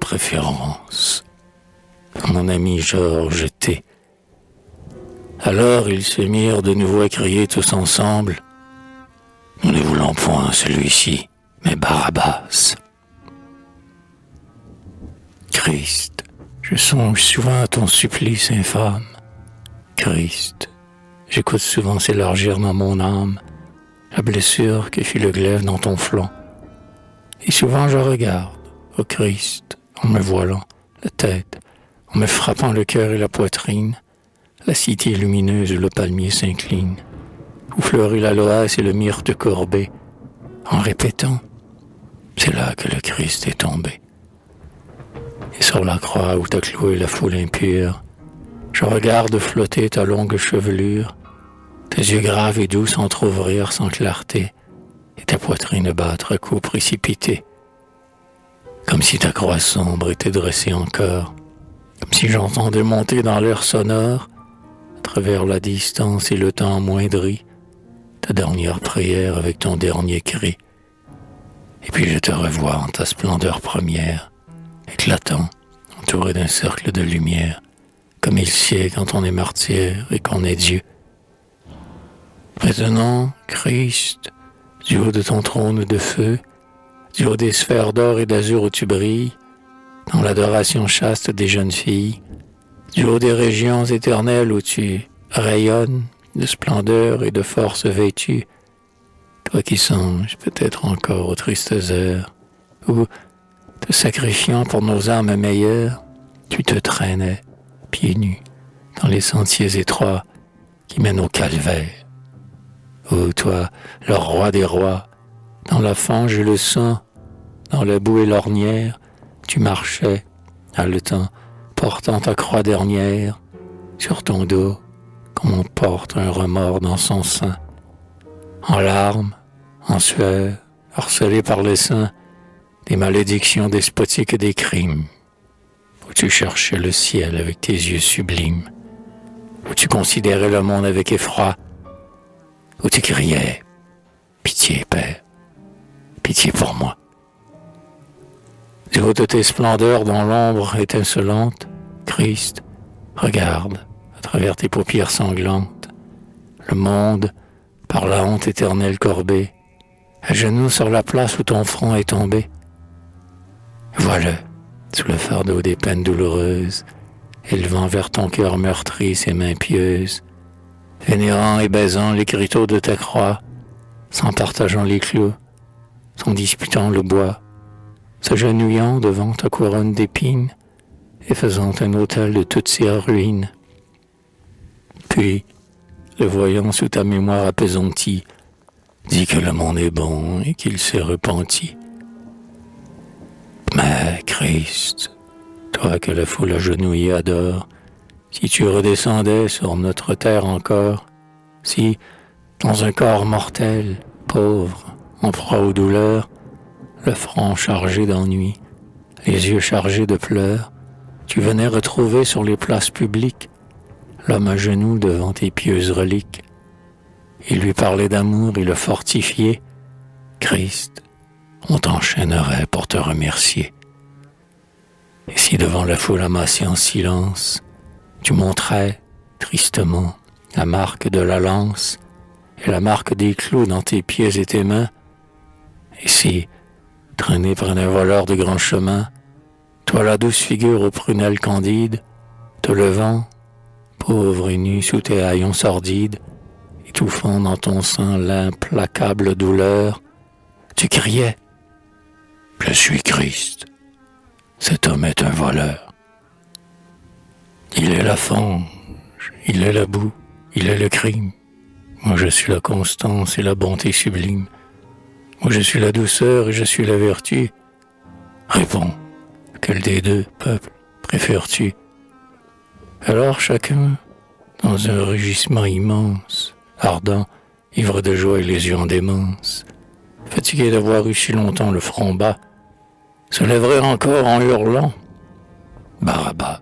préférence. Mon ami Georges T. Alors ils se mirent de nouveau à crier tous ensemble. Nous ne voulons point celui-ci, mais Barabbas. Christ, je songe souvent à ton supplice infâme. Christ, j'écoute souvent s'élargir dans mon âme la blessure que fit le glaive dans ton flanc. Et souvent je regarde, ô Christ, en me voilant la tête, en me frappant le cœur et la poitrine, la cité lumineuse où le palmier s'incline, où fleurit l'aloès et le myrte courbé, en répétant, c'est là que le Christ est tombé. Et sur la croix où t'as cloué la foule impure, je regarde flotter ta longue chevelure, tes yeux graves et doux s'entr'ouvrir sans clarté, et ta poitrine battre à coups précipités, comme si ta croix sombre était dressée encore, comme si j'entendais monter dans l'air sonore, à travers la distance et le temps amoindri, ta dernière prière avec ton dernier cri. Et puis je te revois en ta splendeur première, éclatant, entouré d'un cercle de lumière, comme il sied quand on est martyr et qu'on est Dieu. Maintenant, Christ, du haut de ton trône de feu, du haut des sphères d'or et d'azur où tu brilles, dans l'adoration chaste des jeunes filles, du haut des régions éternelles où tu rayonnes de splendeur et de force vêtue, toi qui songes peut-être encore aux tristes heures, où, te sacrifiant pour nos âmes meilleures, tu te traînais, pieds nus, dans les sentiers étroits qui mènent au calvaire. Ô toi, le roi des rois, dans la fange et le sang, dans la boue et l'ornière, tu marchais, haletant, portant ta croix dernière, sur ton dos, comme on porte un remords dans son sein. En larmes, en sueur, harcelé par les saints, des malédictions despotiques et des crimes, où tu cherchais le ciel avec tes yeux sublimes, où tu considérais le monde avec effroi, où tu criais « Pitié, Père, pitié pour moi ». Du haut de tes splendeurs dans l'ombre étincelante, Christ, regarde, à travers tes paupières sanglantes, le monde, par la honte éternelle courbée, à genoux sur la place où ton front est tombé. Vois-le, sous le fardeau des peines douloureuses, élevant vers ton cœur meurtri ses mains pieuses, vénérant et baisant l'écriteau de ta croix, sans partageant les clous, sans disputant le bois, s'agenouillant devant ta couronne d'épines et faisant un autel de toutes ces ruines. Puis, le voyant sous ta mémoire appesantie, dit que le monde est bon et qu'il s'est repenti. Mais Christ, toi que la foule agenouillée adore, si tu redescendais sur notre terre encore, si, dans un corps mortel, pauvre, en proie aux douleurs, le front chargé d'ennui, les yeux chargés de pleurs, tu venais retrouver sur les places publiques l'homme à genoux devant tes pieuses reliques. Il lui parlait d'amour et le fortifiait. Christ, on t'enchaînerait pour te remercier. Et si devant la foule amassée en silence, tu montrais, tristement, la marque de la lance et la marque des clous dans tes pieds et tes mains, et si, traîné par un voleur de grand chemin, toi la douce figure aux prunelles candides, te levant, pauvre et nu sous tes haillons sordides, étouffant dans ton sein l'implacable douleur, tu criais « Je suis Christ, cet homme est un voleur. Il est la fange, il est la boue, il est le crime. Moi je suis la constance et la bonté sublime. Moi je suis la douceur et je suis la vertu. Réponds, quel des deux peuples préfères-tu » Alors chacun, dans un rugissement immense, ardent, ivre de joie et les yeux en démence, fatigué d'avoir eu si longtemps le front bas, se lèverait encore en hurlant « Barabbas ».